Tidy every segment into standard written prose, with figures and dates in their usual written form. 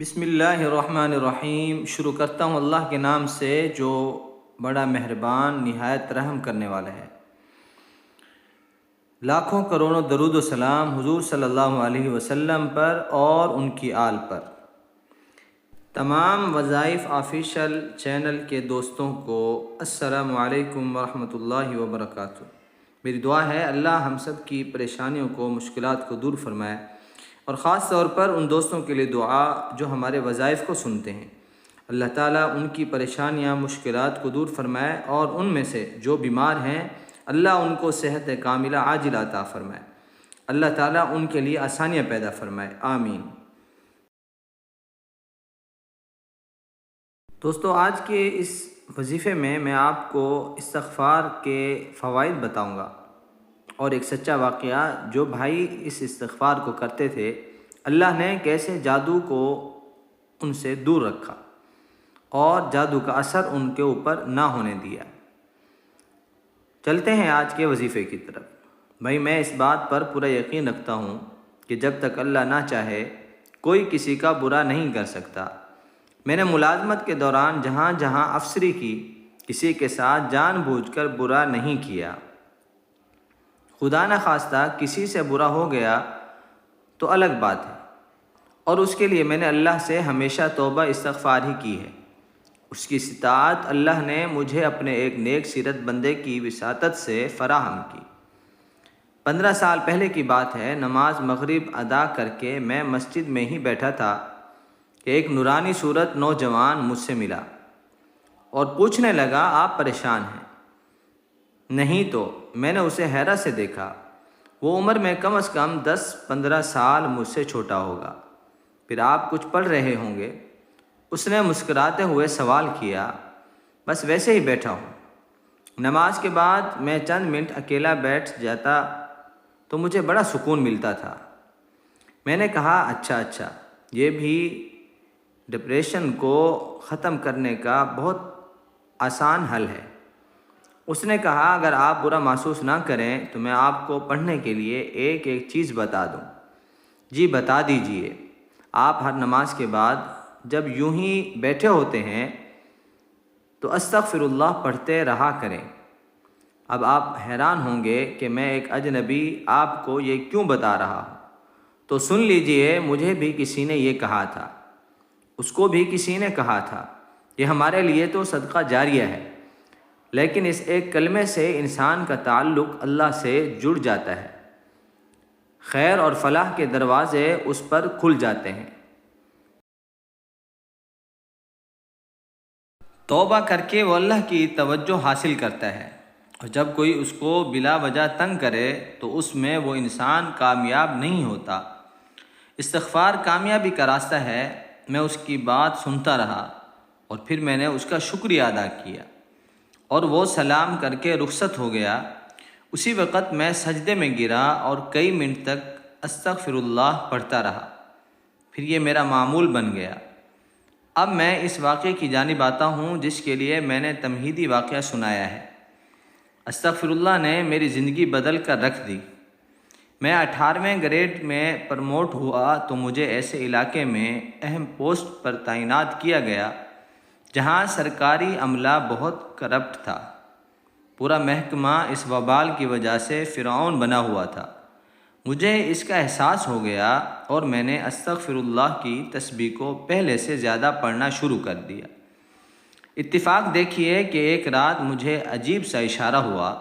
بسم اللہ الرحمن الرحیم۔ شروع کرتا ہوں اللہ کے نام سے جو بڑا مہربان نہایت رحم کرنے والا ہے۔ لاکھوں کروڑوں درود و سلام حضور صلی اللہ علیہ وسلم پر اور ان کی آل پر۔ تمام وظائف آفیشل چینل کے دوستوں کو السلام علیکم ورحمۃ اللہ وبرکاتہ۔ میری دعا ہے اللہ ہم سب کی پریشانیوں کو مشکلات کو دور فرمائے، اور خاص طور پر ان دوستوں کے لیے دعا جو ہمارے وظائف کو سنتے ہیں۔ اللہ تعالیٰ ان کی پریشانیاں مشکلات کو دور فرمائے، اور ان میں سے جو بیمار ہیں اللہ ان کو صحت کاملہ عاجلہ عطا فرمائے۔ اللہ تعالیٰ ان کے لیے آسانیاں پیدا فرمائے، آمین۔ دوستو، آج کے اس وظیفے میں آپ کو استغفار کے فوائد بتاؤں گا، اور ایک سچا واقعہ جو بھائی اس استغفار کو کرتے تھے، اللہ نے کیسے جادو کو ان سے دور رکھا اور جادو کا اثر ان کے اوپر نہ ہونے دیا۔ چلتے ہیں آج کے وظیفے کی طرف۔ بھائی، میں اس بات پر پورا یقین رکھتا ہوں کہ جب تک اللہ نہ چاہے کوئی کسی کا برا نہیں کر سکتا۔ میں نے ملازمت کے دوران جہاں جہاں افسری کی، کسی کے ساتھ جان بوجھ کر برا نہیں کیا۔ خدا نہ خواستہ کسی سے برا ہو گیا تو الگ بات ہے، اور اس کے لیے میں نے اللہ سے ہمیشہ توبہ استغفار ہی کی ہے۔ اس کی استطاعت اللہ نے مجھے اپنے ایک نیک سیرت بندے کی وساطت سے فراہم کی۔ 15 سال پہلے کی بات ہے، نماز مغرب ادا کر کے میں مسجد میں ہی بیٹھا تھا کہ ایک نورانی صورت نوجوان مجھ سے ملا اور پوچھنے لگا، آپ پریشان ہیں؟ نہیں تو میں نے اسے حیرت سے دیکھا۔ وہ عمر میں کم از کم 10-15 سال مجھ سے چھوٹا ہوگا۔ پھر آپ کچھ پڑھ رہے ہوں گے؟ اس نے مسکراتے ہوئے سوال کیا۔ بس ویسے ہی بیٹھا ہوں۔ نماز کے بعد میں چند منٹ اکیلا بیٹھ جاتا تو مجھے بڑا سکون ملتا تھا۔ میں نے کہا، اچھا، یہ بھی ڈپریشن کو ختم کرنے کا بہت آسان حل ہے۔ اس نے کہا، اگر آپ برا محسوس نہ کریں تو میں آپ کو پڑھنے کے لیے ایک چیز بتا دوں۔ جی بتا دیجئے۔ آپ ہر نماز کے بعد جب یوں ہی بیٹھے ہوتے ہیں تو استغفر اللہ پڑھتے رہا کریں۔ اب آپ حیران ہوں گے کہ میں ایک اجنبی آپ کو یہ کیوں بتا رہا ہوں، تو سن لیجئے۔ مجھے بھی کسی نے یہ کہا تھا، اس کو بھی کسی نے کہا تھا۔ یہ ہمارے لیے تو صدقہ جاریہ ہے، لیکن اس ایک کلمے سے انسان کا تعلق اللہ سے جڑ جاتا ہے۔ خیر اور فلاح کے دروازے اس پر کھل جاتے ہیں۔ توبہ کر کے وہ اللہ کی توجہ حاصل کرتا ہے، اور جب کوئی اس کو بلا وجہ تنگ کرے تو اس میں وہ انسان کامیاب نہیں ہوتا۔ استغفار کامیابی کا راستہ ہے۔ میں اس کی بات سنتا رہا، اور پھر میں نے اس کا شکریہ ادا کیا، اور وہ سلام کر کے رخصت ہو گیا۔ اسی وقت میں سجدے میں گرا اور کئی منٹ تک استغفر اللہ پڑھتا رہا۔ پھر یہ میرا معمول بن گیا۔ اب میں اس واقعے کی جانب آتا ہوں جس کے لیے میں نے تمہیدی واقعہ سنایا ہے۔ استغفر اللہ نے میری زندگی بدل کر رکھ دی۔ میں 18ویں گریڈ میں پروموٹ ہوا تو مجھے ایسے علاقے میں اہم پوسٹ پر تعینات کیا گیا جہاں سرکاری عملہ بہت کرپٹ تھا۔ پورا محکمہ اس وبال کی وجہ سے فرعون بنا ہوا تھا۔ مجھے اس کا احساس ہو گیا، اور میں نے استغفر اللہ کی تسبیح کو پہلے سے زیادہ پڑھنا شروع کر دیا۔ اتفاق دیکھیے کہ ایک رات مجھے عجیب سا اشارہ ہوا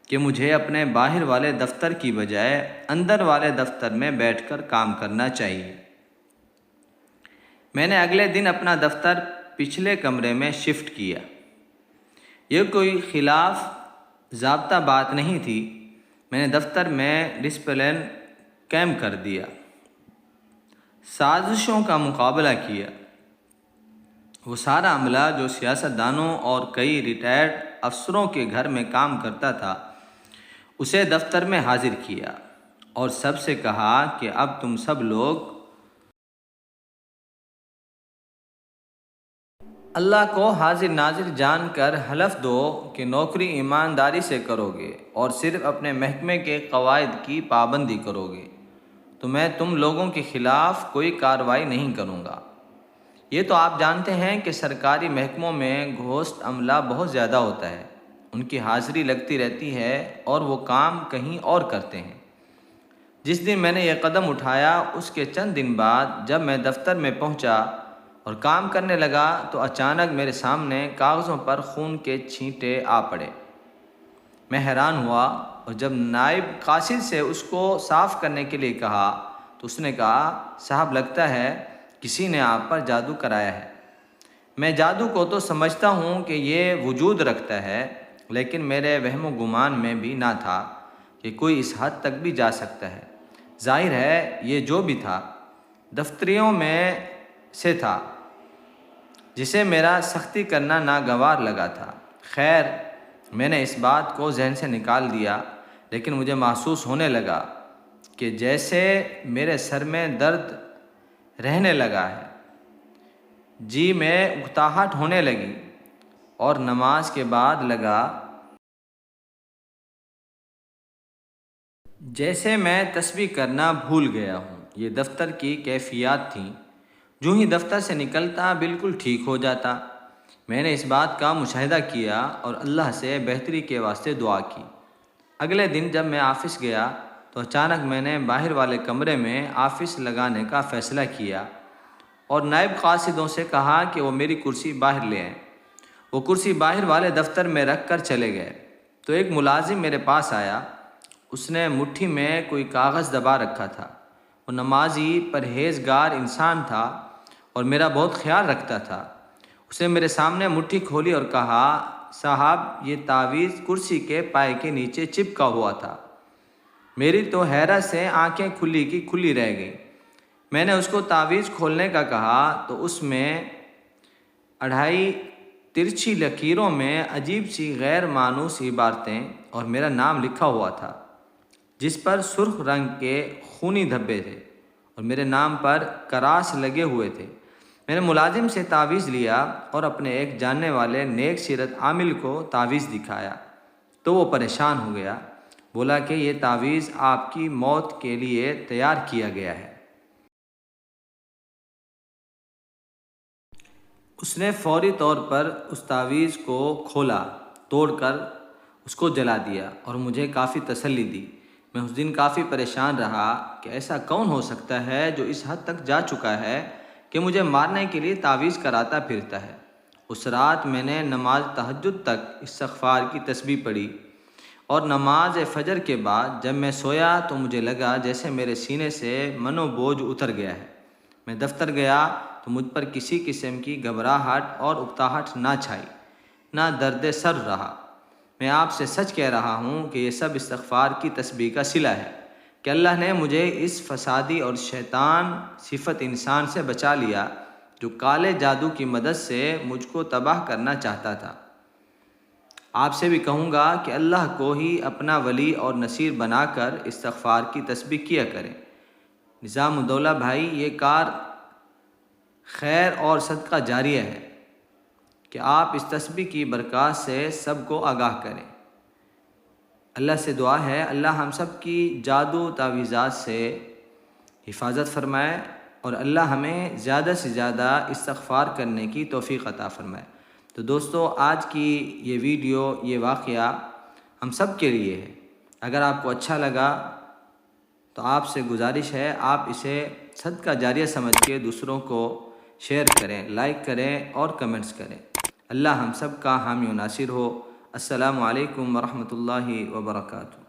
کہ مجھے اپنے باہر والے دفتر کی بجائے اندر والے دفتر میں بیٹھ کر کام کرنا چاہیے۔ میں نے اگلے دن اپنا دفتر پچھلے کمرے میں شفٹ کیا۔ یہ کوئی خلاف ضابطہ بات نہیں تھی۔ میں نے دفتر میں ڈسپلن قائم کر دیا، سازشوں کا مقابلہ کیا۔ وہ سارا عملہ جو سیاستدانوں اور کئی ریٹائرڈ افسروں کے گھر میں کام کرتا تھا، اسے دفتر میں حاضر کیا، اور سب سے کہا کہ اب تم سب لوگ اللہ کو حاضر ناظر جان کر حلف دو کہ نوکری ایمانداری سے کرو گے اور صرف اپنے محکمے کے قواعد کی پابندی کرو گے، تو میں تم لوگوں کے خلاف کوئی کارروائی نہیں کروں گا۔ یہ تو آپ جانتے ہیں کہ سرکاری محکموں میں گھوست عملہ بہت زیادہ ہوتا ہے، ان کی حاضری لگتی رہتی ہے اور وہ کام کہیں اور کرتے ہیں۔ جس دن میں نے یہ قدم اٹھایا اس کے چند دن بعد جب میں دفتر میں پہنچا اور کام کرنے لگا تو اچانک میرے سامنے کاغذوں پر خون کے چھینٹے آ پڑے۔ میں حیران ہوا اور جب نائب قاصد سے اس کو صاف کرنے کے لیے کہا تو اس نے کہا، صاحب لگتا ہے کسی نے آپ پر جادو کرایا ہے۔ میں جادو کو تو سمجھتا ہوں کہ یہ وجود رکھتا ہے، لیکن میرے وہم و گمان میں بھی نہ تھا کہ کوئی اس حد تک بھی جا سکتا ہے۔ ظاہر ہے یہ جو بھی تھا دفتریوں میں سے تھا جسے میرا سختی کرنا ناگوار لگا تھا۔ خیر، میں نے اس بات کو ذہن سے نکال دیا، لیکن مجھے محسوس ہونے لگا کہ جیسے میرے سر میں درد رہنے لگا ہے، جی میں اکتاہٹ ہونے لگی اور نماز کے بعد لگا جیسے میں تسبیح کرنا بھول گیا ہوں۔ یہ دفتر کی کیفیات تھیں، جو ہی دفتر سے نکلتا بالکل ٹھیک ہو جاتا۔ میں نے اس بات کا مشاہدہ کیا اور اللہ سے بہتری کے واسطے دعا کی۔ اگلے دن جب میں آفس گیا تو اچانک میں نے باہر والے کمرے میں آفس لگانے کا فیصلہ کیا اور نائب قاصدوں سے کہا کہ وہ میری کرسی باہر لے آئیں۔ وہ کرسی باہر والے دفتر میں رکھ کر چلے گئے تو ایک ملازم میرے پاس آیا۔ اس نے مٹھی میں کوئی کاغذ دبا رکھا تھا۔ وہ نمازی پرہیزگار انسان تھا اور میرا بہت خیال رکھتا تھا۔ اس نے میرے سامنے مٹھی کھولی اور کہا، صاحب یہ تعویذ کرسی کے پائے کے نیچے چپکا ہوا تھا۔ میری تو حیرت سے آنکھیں کھلی کی کھلی رہ گئیں۔ میں نے اس کو تعویذ کھولنے کا کہا تو اس میں 2.5 ترچھی لکیروں میں عجیب سی غیر مانوس عبارتیں اور میرا نام لکھا ہوا تھا، جس پر سرخ رنگ کے خونی دھبے تھے اور میرے نام پر کراس لگے ہوئے تھے۔ میں نے ملازم سے تعویذ لیا اور اپنے ایک جاننے والے نیک سیرت عامل کو تعویذ دکھایا تو وہ پریشان ہو گیا۔ بولا کہ یہ تعویذ آپ کی موت کے لیے تیار کیا گیا ہے۔ اس نے فوری طور پر اس تعویذ کو کھولا، توڑ کر اس کو جلا دیا اور مجھے کافی تسلی دی۔ میں اس دن کافی پریشان رہا کہ ایسا کون ہو سکتا ہے جو اس حد تک جا چکا ہے کہ مجھے مارنے کے لیے تعویذ کراتا پھرتا ہے۔ اس رات میں نے نماز تہجد تک استغفار کی تسبیح پڑھی اور نماز فجر کے بعد جب میں سویا تو مجھے لگا جیسے میرے سینے سے منو بوجھ اتر گیا ہے۔ میں دفتر گیا تو مجھ پر کسی قسم کی گھبراہٹ اور اکتاہٹ نہ چھائی، نہ درد سر رہا۔ میں آپ سے سچ کہہ رہا ہوں کہ یہ سب استغفار کی تسبیح کا صلہ ہے کہ اللہ نے مجھے اس فسادی اور شیطان صفت انسان سے بچا لیا جو کالے جادو کی مدد سے مجھ کو تباہ کرنا چاہتا تھا۔ آپ سے بھی کہوں گا کہ اللہ کو ہی اپنا ولی اور نصیر بنا کر استغفار کی تسبیح کیا کریں۔ نظام الدولہ بھائی، یہ کار خیر اور صدقہ جاریہ ہے کہ آپ اس تسبیح کی برکات سے سب کو آگاہ کریں۔ اللہ سے دعا ہے اللہ ہم سب کی جادو تعویذات سے حفاظت فرمائے اور اللہ ہمیں زیادہ سے زیادہ استغفار کرنے کی توفیق عطا فرمائے۔ تو دوستو، آج کی یہ ویڈیو، یہ واقعہ ہم سب کے لیے ہے۔ اگر آپ کو اچھا لگا تو آپ سے گزارش ہے آپ اسے صدقہ جاریہ سمجھ کے دوسروں کو شیئر کریں، لائک کریں اور کمنٹس کریں۔ اللہ ہم سب کا حامی و ناصر ہو۔ السلام علیکم ورحمۃ اللہ وبرکاتہ۔